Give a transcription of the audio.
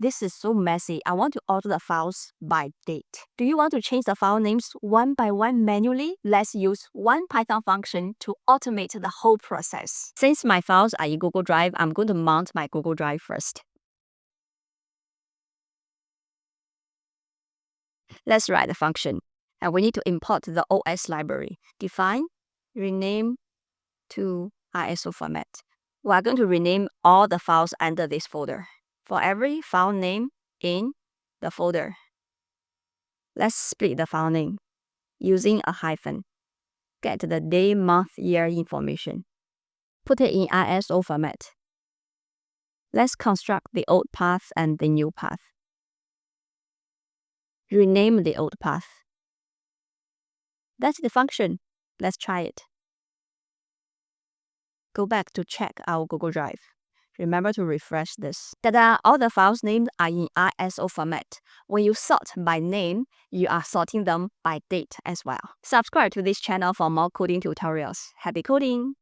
This is so messy. I want to order the files by date. Do you want to change the file names one by one manually? Let's use one Python function to automate the whole process. Since my files are in Google Drive, I'm going to mount my Google Drive first. Let's write the function. And we need to import the OS library. Define, rename to ISO format. We are going to rename all the files under this folder. For every file name in the folder, let's split the file name using a hyphen. Get the day, month, year information. Put it in ISO format. Let's construct the old path and the new path. Rename the old path. That's the function. Let's try it. Go back to check our Google Drive. Remember to refresh this. Ta-da! All the files named are in ISO format. When you sort by name, you are sorting them by date as well. Subscribe to this channel for more coding tutorials. Happy coding!